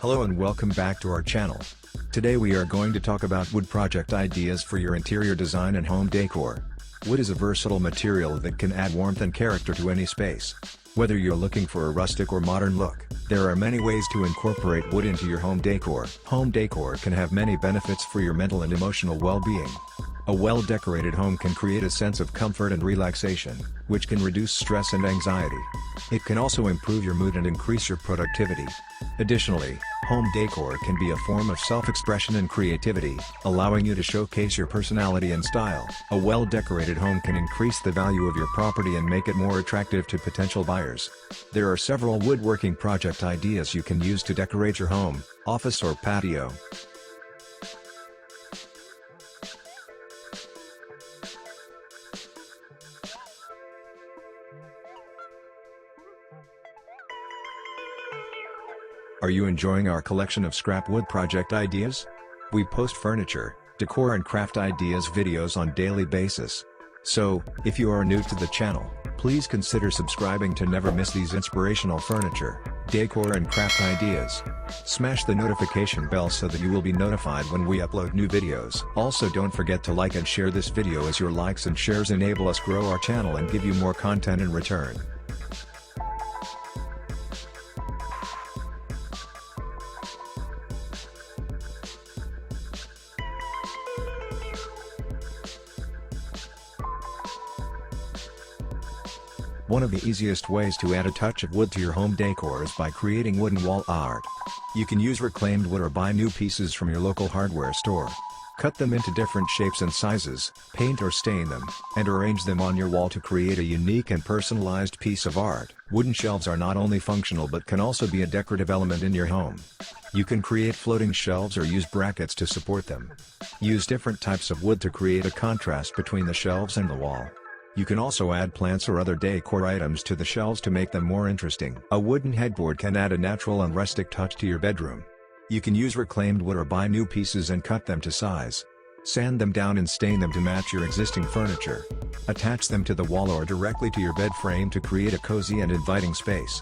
Hello and welcome back to our channel. Today we are going to talk about wood project ideas for your interior design and home decor. Wood is a versatile material that can add warmth and character to any space. Whether you're looking for a rustic or modern look, there are many ways to incorporate wood into your home decor. Home decor can have many benefits for your mental and emotional well-being. A well-decorated home can create a sense of comfort and relaxation, which can reduce stress and anxiety. It can also improve your mood and increase your productivity. Additionally, home decor can be a form of self-expression and creativity, allowing you to showcase your personality and style. A well-decorated home can increase the value of your property and make it more attractive to potential buyers. There are several woodworking project ideas you can use to decorate your home, office or patio. Are you enjoying our collection of scrap wood project ideas? We post furniture, decor and craft ideas videos on daily basis. So, if you are new to the channel, please consider subscribing to never miss these inspirational furniture, decor and craft ideas. Smash the notification bell so that you will be notified when we upload new videos. Also don't forget to like and share this video, as your likes and shares enable us grow our channel and give you more content in return. One of the easiest ways to add a touch of wood to your home decor is by creating wooden wall art. You can use reclaimed wood or buy new pieces from your local hardware store. Cut them into different shapes and sizes, paint or stain them, and arrange them on your wall to create a unique and personalized piece of art. Wooden shelves are not only functional but can also be a decorative element in your home. You can create floating shelves or use brackets to support them. Use different types of wood to create a contrast between the shelves and the wall. You can also add plants or other decor items to the shelves to make them more interesting. A wooden headboard can add a natural and rustic touch to your bedroom. You can use reclaimed wood or buy new pieces and cut them to size. Sand them down and stain them to match your existing furniture. Attach them to the wall or directly to your bed frame to create a cozy and inviting space.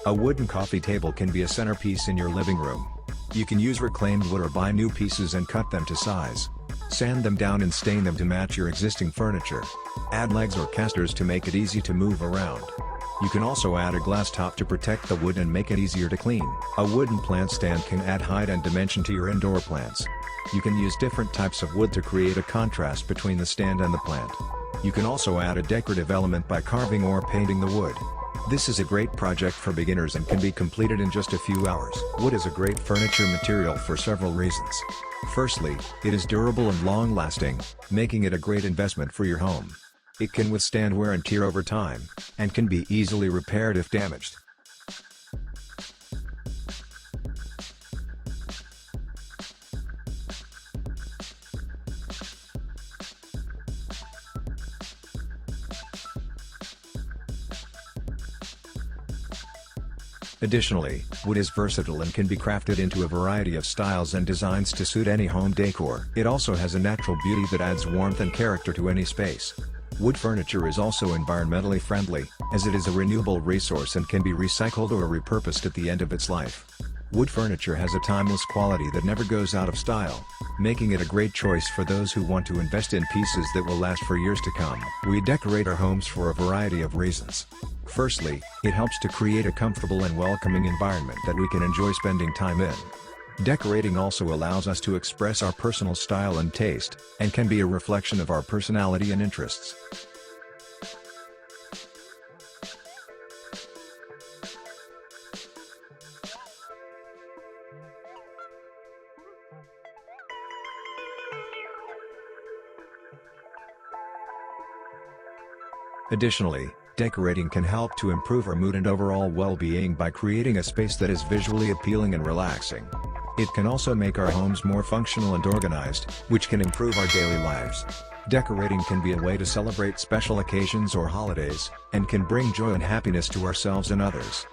A wooden coffee table can be a centerpiece in your living room. You can use reclaimed wood or buy new pieces and cut them to size. Sand them down and stain them to match your existing furniture. Add legs or casters to make it easy to move around. You can also add a glass top to protect the wood and make it easier to clean. A wooden plant stand can add height and dimension to your indoor plants. You can use different types of wood to create a contrast between the stand and the plant. You can also add a decorative element by carving or painting the wood. This is a great project for beginners and can be completed in just a few hours. Wood is a great furniture material for several reasons. Firstly, it is durable and long-lasting, making it a great investment for your home. It can withstand wear and tear over time, and can be easily repaired if damaged. Additionally, wood is versatile and can be crafted into a variety of styles and designs to suit any home decor. It also has a natural beauty that adds warmth and character to any space. Wood furniture is also environmentally friendly, as it is a renewable resource and can be recycled or repurposed at the end of its life. Wood furniture has a timeless quality that never goes out of style, making it a great choice for those who want to invest in pieces that will last for years to come. We decorate our homes for a variety of reasons. Firstly, it helps to create a comfortable and welcoming environment that we can enjoy spending time in. Decorating also allows us to express our personal style and taste, and can be a reflection of our personality and interests. Additionally, decorating can help to improve our mood and overall well-being by creating a space that is visually appealing and relaxing. It can also make our homes more functional and organized, which can improve our daily lives. Decorating can be a way to celebrate special occasions or holidays, and can bring joy and happiness to ourselves and others.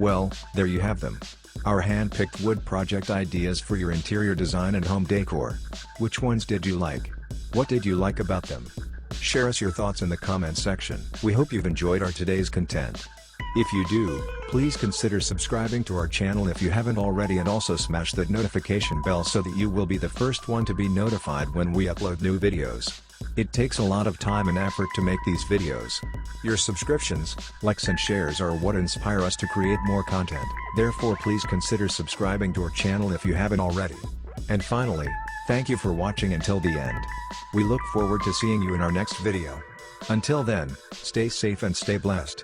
Well, there you have them. Our hand-picked wood project ideas for your interior design and home decor. Which ones did you like? What did you like about them? Share us your thoughts in the comments section. We hope you've enjoyed our today's content. If you do, please consider subscribing to our channel if you haven't already, and also smash that notification bell so that you will be the first one to be notified when we upload new videos. It takes a lot of time and effort to make these videos. Your subscriptions, likes and shares are what inspire us to create more content. Therefore, please consider subscribing to our channel if you haven't already. And finally, thank you for watching until the end. We look forward to seeing you in our next video. Until then, stay safe and stay blessed.